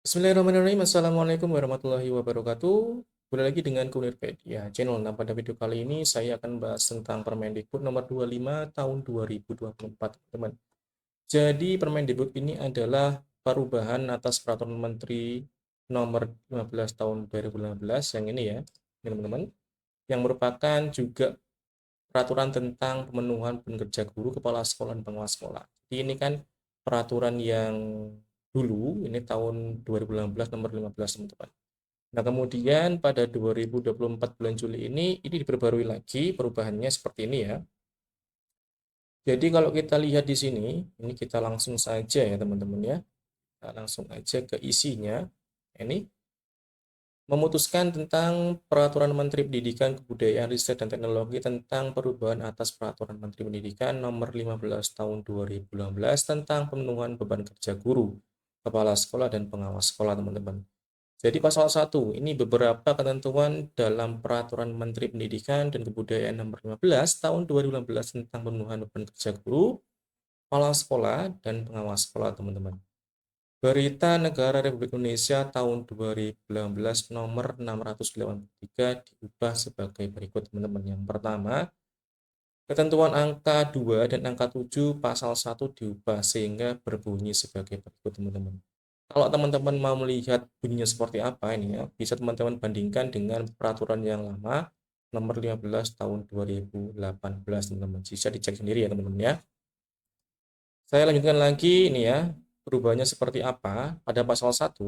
Bismillahirrahmanirrahim. Assalamualaikum warahmatullahi wabarakatuh. Kembali lagi dengan Kunirpedia Channel. Nah, pada video kali ini saya akan bahas tentang Permendikbud nomor 25 tahun 2024, teman. Jadi, Permendikbud ini adalah perubahan atas Peraturan Menteri nomor 15 tahun 2015 yang ini ya, teman-teman, yang merupakan juga peraturan tentang pemenuhan pekerja guru, kepala sekolah, dan pengawas sekolah. Jadi ini kan peraturan yang dulu, ini tahun 2016 nomor 15, teman-teman. Nah, kemudian pada 2024 bulan Juli ini diperbarui lagi perubahannya seperti ini ya. Jadi kalau kita lihat di sini, ini kita langsung saja ya teman-teman ya. Kita langsung aja ke isinya. Ini memutuskan tentang Peraturan Menteri Pendidikan, Kebudayaan, Riset, dan Teknologi tentang perubahan atas Peraturan Menteri Pendidikan nomor 15 tahun 2016 tentang pemenuhan beban kerja guru, kepala sekolah, dan pengawas sekolah, teman-teman. Jadi pasal 1, ini beberapa ketentuan dalam Peraturan Menteri Pendidikan dan Kebudayaan nomor 15 tahun 2016 tentang pemenuhan beban kerja guru, kepala sekolah, dan pengawas sekolah, teman-teman. Berita Negara Republik Indonesia tahun 2018 nomor 683 diubah sebagai berikut, teman-teman. Yang pertama, ketentuan angka 2 dan angka 7 pasal 1 diubah sehingga berbunyi sebagai berikut, teman-teman. Kalau teman-teman mau melihat bunyinya seperti apa ini ya, bisa teman-teman bandingkan dengan peraturan yang lama nomor 15 tahun 2018, teman-teman. Bisa dicek sendiri ya, teman-teman ya. Saya lanjutkan lagi ini ya, perubahannya seperti apa. Pada pasal 1,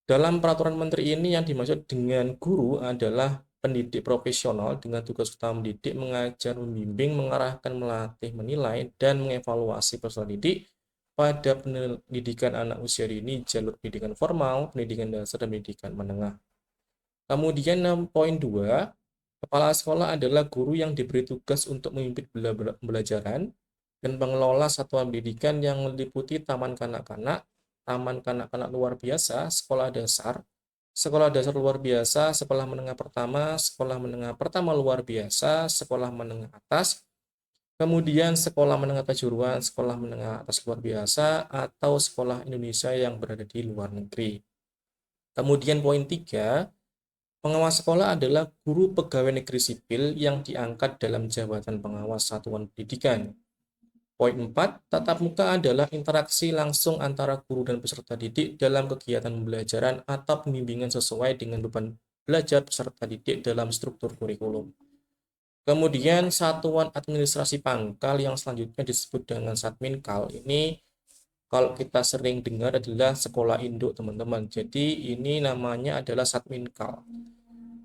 dalam peraturan menteri ini yang dimaksud dengan guru adalah pendidik profesional dengan tugas utama mendidik, mengajar, membimbing, mengarahkan, melatih, menilai, dan mengevaluasi peserta didik pada pendidikan anak usia dini, jalur pendidikan formal, pendidikan dasar, dan pendidikan menengah. Kemudian 6.2, kepala sekolah adalah guru yang diberi tugas untuk memimpin pembelajaran dan mengelola satuan pendidikan yang meliputi taman kanak-kanak, taman kanak-kanak luar biasa, sekolah dasar luar biasa, sekolah menengah pertama luar biasa, sekolah menengah atas, kemudian sekolah menengah kejuruan, sekolah menengah atas luar biasa, atau sekolah Indonesia yang berada di luar negeri. Kemudian poin 3, pengawas sekolah adalah guru pegawai negeri sipil yang diangkat dalam jabatan pengawas satuan pendidikan. Poin 4, tatap muka adalah interaksi langsung antara guru dan peserta didik dalam kegiatan pembelajaran atau pembimbingan sesuai dengan beban belajar peserta didik dalam struktur kurikulum. Kemudian satuan administrasi pangkal yang selanjutnya disebut dengan Satminkal. Ini kalau kita sering dengar adalah sekolah induk, teman-teman. Jadi ini namanya adalah Satminkal.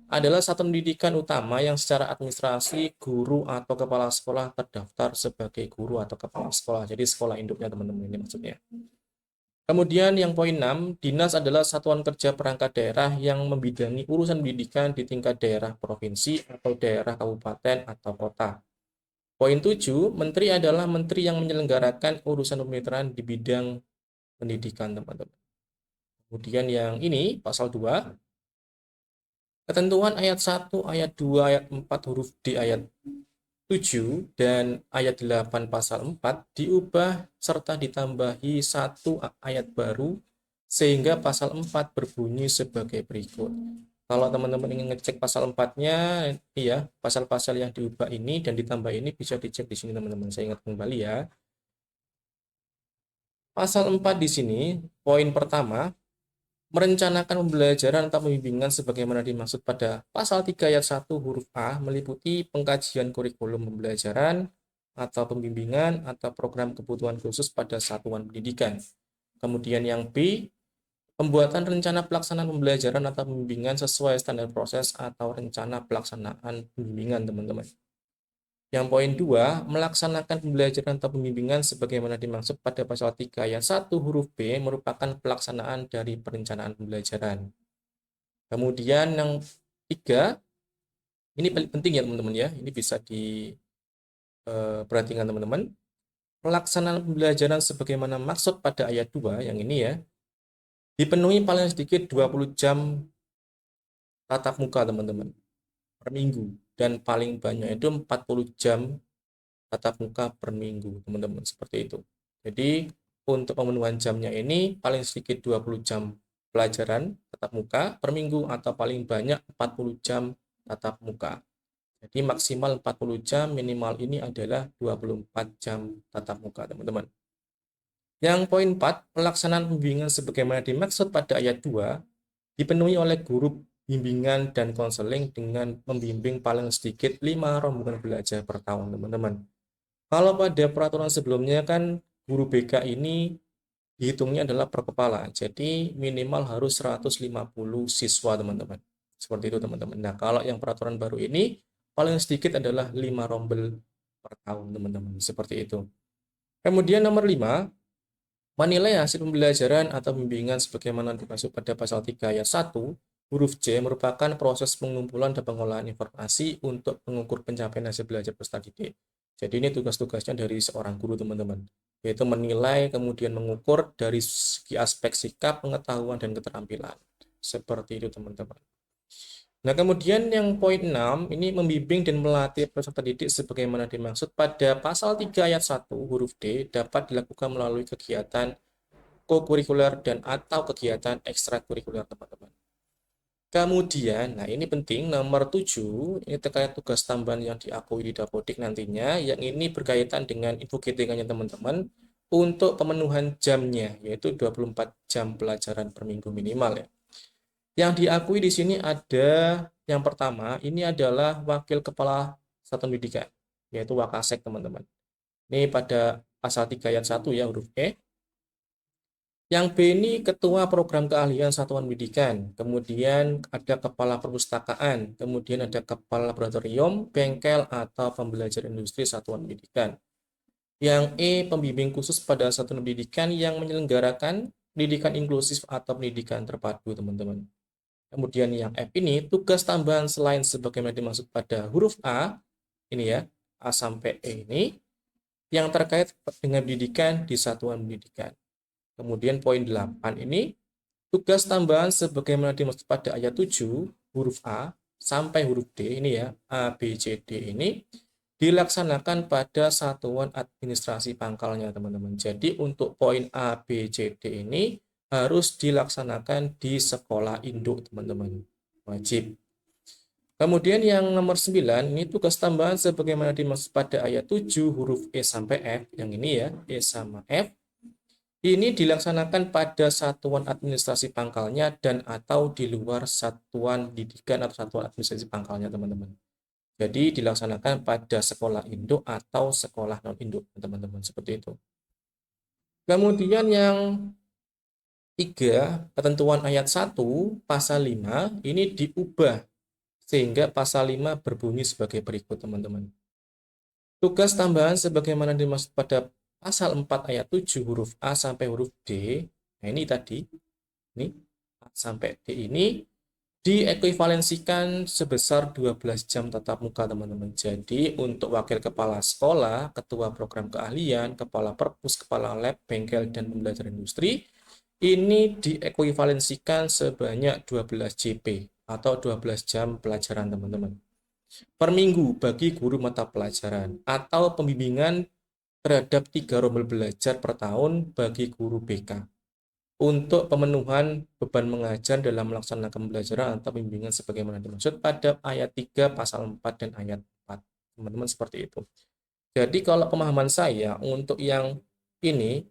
Adalah satuan pendidikan utama yang secara administrasi guru atau kepala sekolah terdaftar sebagai guru atau kepala sekolah. Jadi sekolah induknya, teman-teman, ini maksudnya. Kemudian yang poin 6, dinas adalah satuan kerja perangkat daerah yang membidangi urusan pendidikan di tingkat daerah provinsi atau daerah kabupaten atau kota. Poin 7, menteri adalah menteri yang menyelenggarakan urusan pemerintahan di bidang pendidikan, teman-teman. Kemudian yang ini, pasal 2, ketentuan ayat 1, ayat 2, ayat 4 huruf D, ayat 7 dan ayat 8 pasal 4 diubah serta ditambahi satu ayat baru sehingga pasal 4 berbunyi sebagai berikut. Kalau teman-teman ingin ngecek pasal 4-nya, ya, pasal-pasal yang diubah ini dan ditambah ini bisa dicek di sini, teman-teman. Saya ingat kembali ya. Pasal 4 di sini, poin pertama, merencanakan pembelajaran atau pembimbingan sebagaimana dimaksud pada pasal 3 ayat 1 huruf A meliputi pengkajian kurikulum pembelajaran atau pembimbingan atau program kebutuhan khusus pada satuan pendidikan. Kemudian yang B, pembuatan rencana pelaksanaan pembelajaran atau pembimbingan sesuai standar proses atau rencana pelaksanaan pembimbingan, teman-teman. Yang poin 2, melaksanakan pembelajaran atau pembimbingan sebagaimana dimaksud pada pasal 3 ayat 1 huruf B merupakan pelaksanaan dari perencanaan pembelajaran. Kemudian yang 3, ini paling penting ya teman-teman ya, ini bisa diperhatikan teman-teman. Pelaksanaan pembelajaran sebagaimana maksud pada ayat 2 yang ini ya, dipenuhi paling sedikit 20 jam tatap muka, teman-teman, per minggu, dan paling banyak itu 40 jam tatap muka per minggu, teman-teman, seperti itu. Jadi Untuk pemenuhan jamnya ini paling sedikit 20 jam pelajaran tatap muka per minggu atau paling banyak 40 jam tatap muka. Jadi maksimal 40 jam, minimal ini adalah 24 jam tatap muka, teman-teman. Yang poin 4, pelaksanaan pembimbingan sebagaimana dimaksud pada ayat 2 dipenuhi oleh guru bimbingan dan konseling dengan membimbing paling sedikit 5 rombongan belajar per tahun, teman-teman. Kalau pada peraturan sebelumnya kan guru BK ini dihitungnya adalah per kepala, jadi minimal harus 150 siswa, teman-teman. Seperti itu, teman-teman. Nah, kalau yang peraturan baru ini paling sedikit adalah 5 rombel per tahun, teman-teman. Seperti itu. Kemudian nomor 5, menilai hasil pembelajaran atau bimbingan sebagaimana dimaksud pada pasal 3 ayat 1, huruf C merupakan proses pengumpulan dan pengolahan informasi untuk mengukur pencapaian hasil belajar peserta didik. Jadi ini tugas-tugasnya dari seorang guru, teman-teman, yaitu menilai kemudian mengukur dari segi aspek sikap, pengetahuan, dan keterampilan. Seperti itu, teman-teman. Nah, kemudian yang poin 6, ini membimbing dan melatih peserta didik sebagaimana dimaksud pada pasal 3 ayat 1 huruf D dapat dilakukan melalui kegiatan kokurikuler dan atau kegiatan ekstrakurikuler, teman-teman. Kemudian, nah ini penting, nomor 7, ini terkait tugas tambahan yang diakui di Dapodik nantinya, yang ini berkaitan dengan info gathering-nya teman-teman, untuk pemenuhan jamnya, yaitu 24 jam pelajaran per minggu minimal ya. Yang diakui di sini ada yang pertama, ini adalah Wakil Kepala Satuan Pendidikan, yaitu Wakasek, teman-teman. Ini pada pasal 3 ayat 1 ya, huruf E. Yang B ini Ketua Program Keahlian Satuan Pendidikan, kemudian ada Kepala Perpustakaan, kemudian ada Kepala Laboratorium, Bengkel, atau Pembelajar Industri Satuan Pendidikan. Yang E, pembimbing khusus pada satuan pendidikan yang menyelenggarakan pendidikan inklusif atau pendidikan terpadu, teman-teman. Kemudian yang F ini tugas tambahan selain sebagaimana dimaksud pada huruf A, ini ya, A sampai E ini, yang terkait dengan pendidikan di satuan pendidikan. Kemudian poin 8 ini, tugas tambahan sebagaimana dimaksud pada ayat 7, huruf A sampai huruf D ini ya, A, B, C, D ini, dilaksanakan pada satuan administrasi pangkalnya, teman-teman. Jadi untuk poin A, B, C, D ini harus dilaksanakan di sekolah induk, teman-teman. Wajib. Kemudian yang nomor 9, ini tugas tambahan sebagaimana dimaksud pada ayat 7 huruf E sampai F, yang ini ya, E sama F, ini dilaksanakan pada satuan administrasi pangkalnya dan atau di luar satuan didikan atau satuan administrasi pangkalnya, teman-teman. Jadi dilaksanakan pada sekolah induk atau sekolah non-induk, teman-teman, seperti itu. Kemudian yang 3, ketentuan ayat 1, pasal 5, ini diubah sehingga pasal 5 berbunyi sebagai berikut, teman-teman. Tugas tambahan sebagaimana dimaksud pada pasal 4 ayat 7 huruf A sampai huruf D, nah ini tadi, ini A sampai D ini diekuivalensikan sebesar 12 jam tatap muka, teman-teman. Jadi untuk wakil kepala sekolah, ketua program keahlian, kepala perpus, kepala lab, bengkel, dan pembelajaran industri, ini diekuivalensikan sebanyak 12 JP atau 12 jam pelajaran, teman-teman, per minggu bagi guru mata pelajaran, atau pembimbingan terhadap 3 rombel belajar per tahun bagi guru BK untuk pemenuhan beban mengajar dalam melaksanakan pembelajaran atau bimbingan sebagaimana dimaksud pada ayat 3 pasal 4 dan ayat 4. Teman-teman, seperti itu. Jadi kalau pemahaman saya untuk yang ini,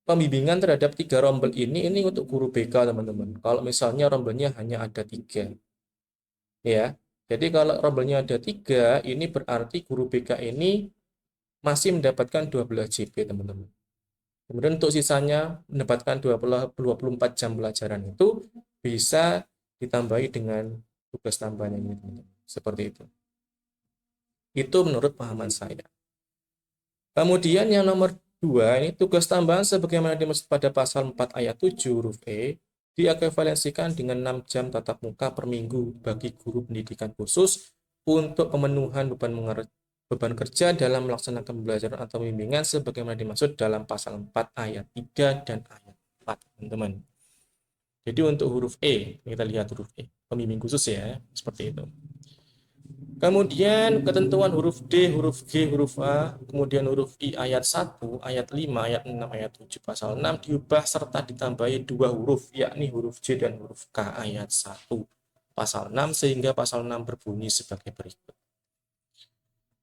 pembimbingan terhadap 3 rombel ini untuk guru BK, teman-teman. Kalau misalnya rombelnya hanya ada 3, ya. Jadi kalau rombelnya ada 3, ini berarti guru BK ini masih mendapatkan 12 JP, teman-teman. Kemudian untuk sisanya mendapatkan 24 jam pelajaran itu bisa ditambahi dengan tugas tambahan ini, teman-teman. Seperti itu. Itu menurut pahaman saya. Kemudian yang nomor 2, ini tugas tambahan sebagaimana dimaksud pada pasal 4 ayat 7 huruf E, diekuivalensikan dengan 6 jam tatap muka per minggu bagi guru pendidikan khusus untuk pemenuhan beban kerja dalam melaksanakan pembelajaran atau bimbingan sebagaimana dimaksud dalam pasal 4 ayat 3 dan ayat 4, teman-teman. Jadi untuk huruf E, kita lihat huruf E, pembimbing khusus ya, seperti itu. Kemudian ketentuan huruf D, huruf G, huruf A, kemudian huruf I ayat 1, ayat 5, ayat 6, ayat 7, pasal 6 diubah serta ditambahi dua huruf, yakni huruf J dan huruf K ayat 1, pasal 6, sehingga pasal 6 berbunyi sebagai berikut.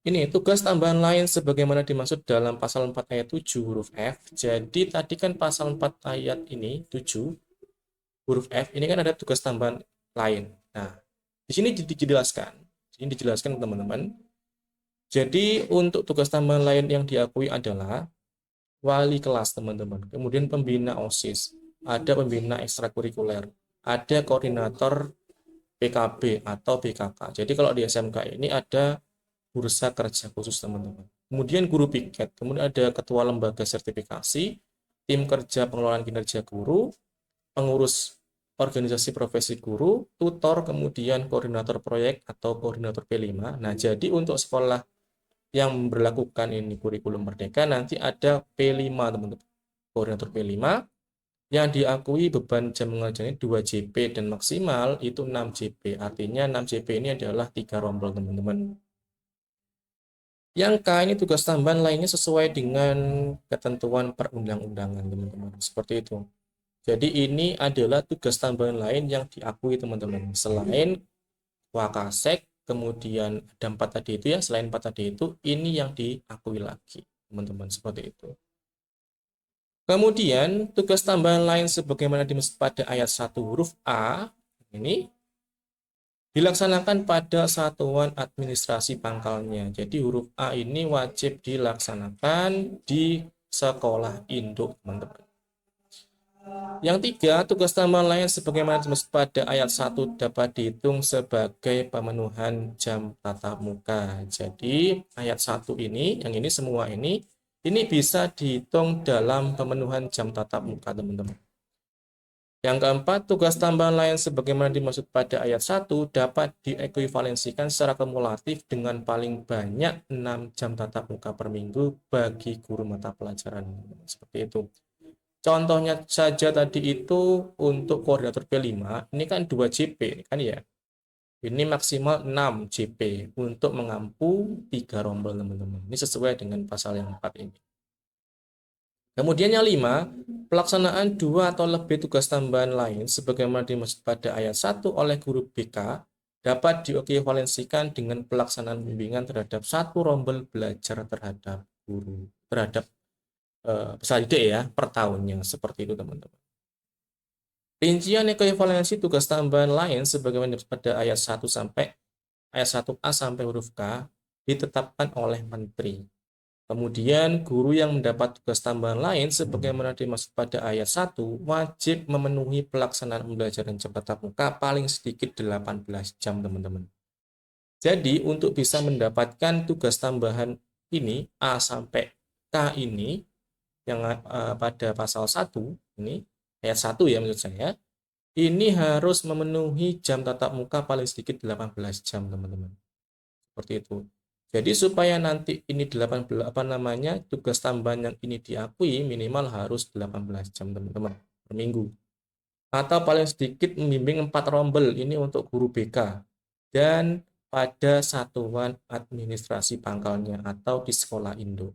Ini tugas tambahan lain sebagaimana dimaksud dalam pasal 4 ayat 7 huruf F. Jadi tadi kan pasal 4 ayat ini 7 huruf F ini kan ada tugas tambahan lain. Nah, di sini dijelaskan. Ini dijelaskan teman-teman. Jadi untuk tugas tambahan lain yang diakui adalah wali kelas teman-teman. Kemudian pembina OSIS, ada pembina ekstrakurikuler, ada koordinator PKB atau BKK. Jadi kalau di SMK ini ada bursa kerja khusus teman-teman. Kemudian guru piket, kemudian ada ketua lembaga sertifikasi, tim kerja pengelolaan kinerja guru, pengurus organisasi profesi guru, tutor, kemudian koordinator proyek atau koordinator P5. Nah, jadi untuk sekolah yang memberlakukan ini kurikulum merdeka nanti ada P5 teman-teman. Koordinator P5 yang diakui beban jam mengajarnya 2 JP dan maksimal itu 6 JP. Artinya 6 JP ini adalah 3 rombel teman-teman. Yang K ini tugas tambahan lainnya sesuai dengan ketentuan perundang-undangan teman-teman. Seperti itu. Jadi ini adalah tugas tambahan lain yang diakui teman-teman. Selain Wakasek, kemudian ada 4 tadi itu ya, selain 4 tadi itu, ini yang diakui lagi teman-teman. Seperti itu. Kemudian tugas tambahan lain sebagaimana dimaksud pada ayat 1 huruf A, ini dilaksanakan pada satuan administrasi pangkalnya. Jadi huruf A ini wajib dilaksanakan di sekolah induk, teman-teman. Yang tiga, tugas tambahan lain sebagaimana dimaksud pada ayat 1 dapat dihitung sebagai pemenuhan jam tatap muka. Jadi ayat 1 ini, yang ini semua ini bisa dihitung dalam pemenuhan jam tatap muka, teman-teman. Yang keempat, tugas tambahan lain sebagaimana dimaksud pada ayat 1 dapat diekuivalensikan secara kumulatif dengan paling banyak 6 jam tatap muka per minggu bagi guru mata pelajaran. Seperti itu. Contohnya saja tadi itu untuk koordinator P5, ini kan 2 JP kan ya. Ini maksimal 6 JP untuk mengampu 3 rombel teman-teman. Ini sesuai dengan pasal yang 4 ini. Kemudian yang 5, pelaksanaan 2 atau lebih tugas tambahan lain sebagaimana dimaksud pada ayat 1 oleh guru BK dapat diekuivalensikan dengan pelaksanaan bimbingan terhadap 1 rombel belajar terhadap guru, terhadap peserta didik ya, per tahunnya. Seperti itu teman-teman. Rincian ekuivalensi tugas tambahan lain sebagaimana pada ayat 1 sampai ayat 1A sampai huruf K ditetapkan oleh menteri. Kemudian guru yang mendapat tugas tambahan lain sebagaimana dimaksud pada ayat 1 wajib memenuhi pelaksanaan pembelajaran jam tatap muka paling sedikit 18 jam teman-teman. Jadi untuk bisa mendapatkan tugas tambahan ini A sampai K ini yang pada pasal 1 ini ayat 1 ya menurut saya ini harus memenuhi jam tatap muka paling sedikit 18 jam teman-teman. Seperti itu. Jadi supaya nanti ini 18 apa namanya tugas tambahan yang ini diakui minimal harus 18 jam teman-teman per minggu. Atau paling sedikit membimbing 4 rombel ini untuk guru BK dan pada satuan administrasi pangkalnya atau di sekolah induk.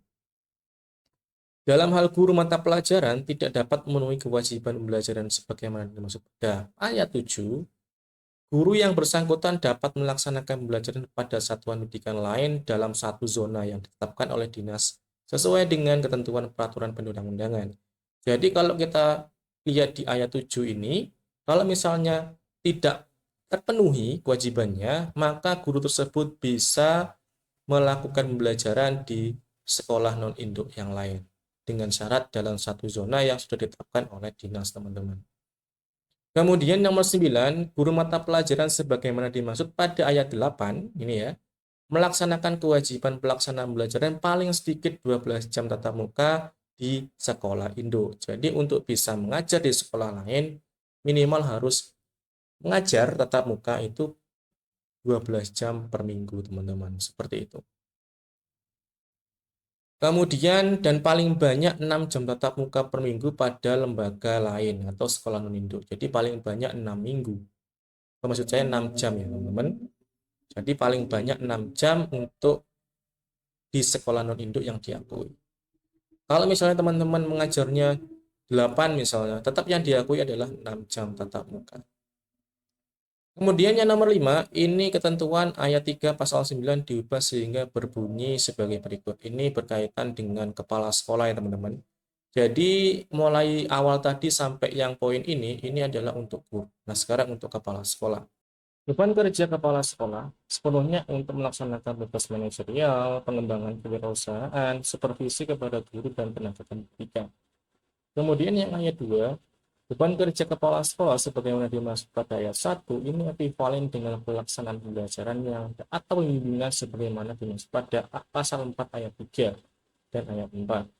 Dalam hal guru mata pelajaran tidak dapat memenuhi kewajiban pembelajaran sebagaimana dimaksud pada ayat 7, guru yang bersangkutan dapat melaksanakan pembelajaran pada satuan pendidikan lain dalam satu zona yang ditetapkan oleh dinas sesuai dengan ketentuan peraturan perundang-undangan. Jadi kalau kita lihat di ayat 7 ini, kalau misalnya tidak terpenuhi kewajibannya, maka guru tersebut bisa melakukan pembelajaran di sekolah non-induk yang lain dengan syarat dalam satu zona yang sudah ditetapkan oleh dinas teman-teman. Kemudian nomor 9, guru mata pelajaran sebagaimana dimaksud pada ayat 8, ini ya, melaksanakan kewajiban pelaksanaan pembelajaran paling sedikit 12 jam tatap muka di sekolah induk. Jadi untuk bisa mengajar di sekolah lain, minimal harus mengajar tatap muka itu 12 jam per minggu, teman-teman. Seperti itu. Kemudian dan paling banyak 6 jam tatap muka per minggu pada lembaga lain atau sekolah non-induk. Jadi paling banyak 6 minggu. Maksud saya 6 jam ya teman-teman. Jadi paling banyak 6 jam untuk di sekolah non-induk yang diakui. Kalau misalnya teman-teman mengajarnya 8 misalnya, tetap yang diakui adalah 6 jam tatap muka. Kemudian yang nomor 5, ini ketentuan ayat 3 pasal 9 diubah sehingga berbunyi sebagai berikut. Ini berkaitan dengan kepala sekolah ya teman-teman. Jadi mulai awal tadi sampai yang poin ini adalah untuk guru. Nah sekarang untuk kepala sekolah. Beban kerja kepala sekolah sepenuhnya untuk melaksanakan tugas manajerial, pengembangan kewirausahaan, supervisi kepada guru dan tenaga pendidikan. Kemudian yang ayat 2, beban kerja kepala sekolah sebagaimana dimaksud pada ayat 1 ini ekuivalen dengan pelaksanaan pembelajaran yang atau bimbingan sebagaimana dimaksud pada pasal 4 ayat 3 dan ayat 4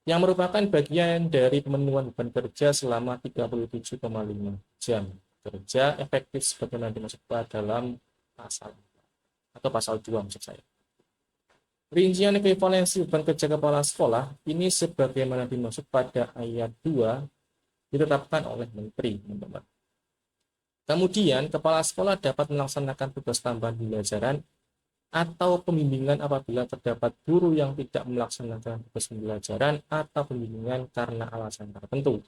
yang merupakan bagian dari pemenuhan beban kerja selama 37,5 jam kerja efektif sebagaimana dimaksud dalam pasal atau pasal 2 maksud saya. Rincian ekuivalensi beban kerja kepala sekolah ini sebagaimana dimaksud pada ayat 2 ditetapkan oleh menteri, teman-teman. Kemudian, kepala sekolah dapat melaksanakan tugas tambahan pembelajaran atau pembimbingan apabila terdapat guru yang tidak melaksanakan tugas pembelajaran atau pembimbingan karena alasan tertentu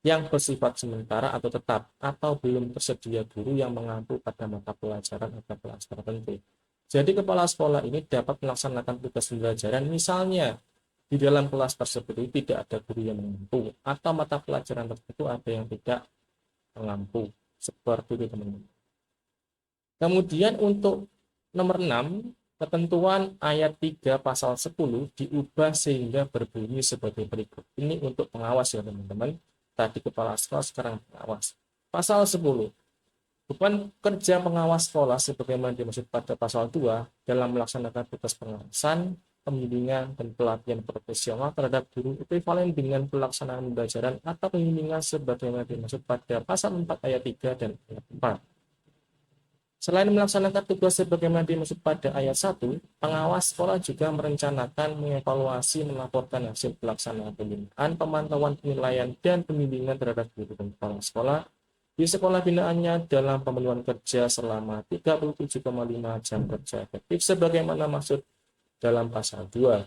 yang bersifat sementara atau tetap, atau belum tersedia guru yang mengampu pada mata pelajaran atau kelas tertentu. Jadi kepala sekolah ini dapat melaksanakan tugas pembelajaran misalnya di dalam kelas tersebut tidak ada guru yang mengampu atau mata pelajaran tertentu ada yang tidak mengampu. Seperti itu teman-teman. Kemudian untuk nomor 6, ketentuan ayat 3 pasal 10 diubah sehingga berbunyi sebagai berikut. Ini untuk pengawas ya teman-teman. Tadi kepala sekolah, sekarang pengawas. Pasal 10. Beban kerja pengawas sekolah sebagaimana dimaksud pada pasal 2 dalam melaksanakan tugas pengawasan, pembimbingan, dan pelatihan profesional terhadap guru ekuivalen dengan pelaksanaan pembelajaran atau pembimbingan sebagaimana dimaksud pada pasal 4 ayat 3 dan ayat 4. Selain melaksanakan tugas sebagaimana dimaksud pada ayat 1, pengawas sekolah juga merencanakan, mengevaluasi, melaporkan hasil pelaksanaan pembinaan, pemantauan penilaian, dan pembimbingan terhadap guru dan kepala sekolah di sekolah binaannya dalam pemenuhan kerja selama 37,5 jam kerja efektif sebagaimana maksud dalam pasal 2.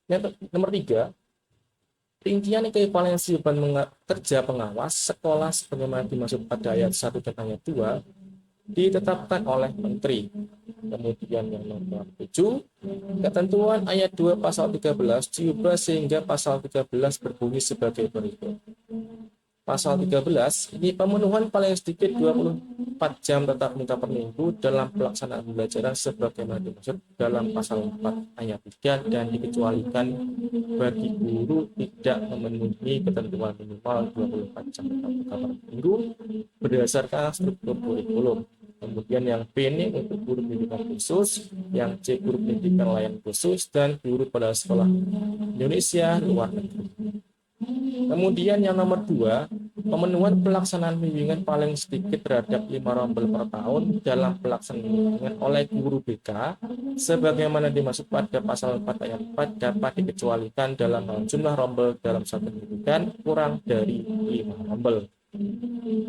Yang nomor 3, rincian ekuivalensi beban kerja pengawas sekolah sebagaimana dimaksud pada ayat 1 dan ayat 2 ditetapkan oleh menteri. Kemudian yang nomor 7, ketentuan ayat 2 pasal 13 diubah sehingga pasal 13 berbunyi sebagai berikut. Pasal 13, ini pemenuhan paling sedikit 24 jam tatap muka per minggu dalam pelaksanaan pembelajaran sebagaimana dimaksud dalam pasal 4 ayat 3 dan dikecualikan bagi guru tidak memenuhi ketentuan minimal 24 jam tatap muka per minggu berdasarkan struktur kurikulum. Kemudian yang B ini untuk guru pendidikan khusus, yang C guru pendidikan layanan khusus, dan guru pada sekolah Indonesia luar negeri. Kemudian yang nomor 2, pemenuhan pelaksanaan bimbingan paling sedikit terhadap 5 rombel per tahun dalam pelaksanaan bimbingan oleh guru BK sebagaimana dimaksud pada pasal 4 ayat 4 dapat dikecualikan dalam jumlah rombel dalam satu pendidikan kurang dari 5 rombel.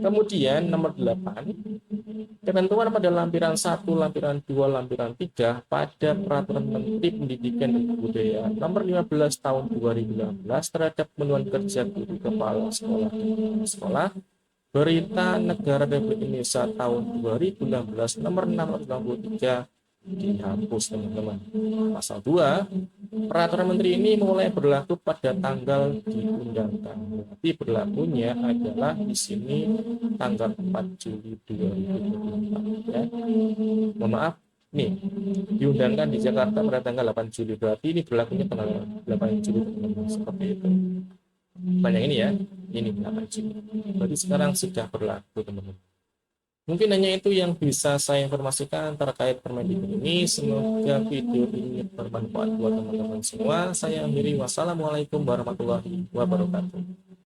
Kemudian nomor 8, ketentuan pada lampiran 1, lampiran 2, lampiran 3 pada Peraturan Menteri Pendidikan dan Kebudayaan nomor 15 tahun 2016 terhadap pemenuhan kerja guru kepala sekolah dan sekolah Berita Negara Republik Indonesia tahun 2016 nomor 693 dihapus teman-teman. Pasal 2, peraturan menteri ini mulai berlaku pada tanggal diundangkan. Tapi berlakunya adalah di sini tanggal 4 Juli 2024 ya. Mohon maaf, nih diundangkan di Jakarta pada tanggal 8 Juli, berarti ini berlakunya tanggal 8 Juli teman-teman, seperti itu. Banyak ini ya, ini 8 Juli. Berarti sekarang sudah berlaku teman-teman. Mungkin hanya itu yang bisa saya informasikan terkait Permendikbud ini. Semoga video ini bermanfaat buat teman-teman semua. Saya akhiri, wassalamualaikum warahmatullahi wabarakatuh.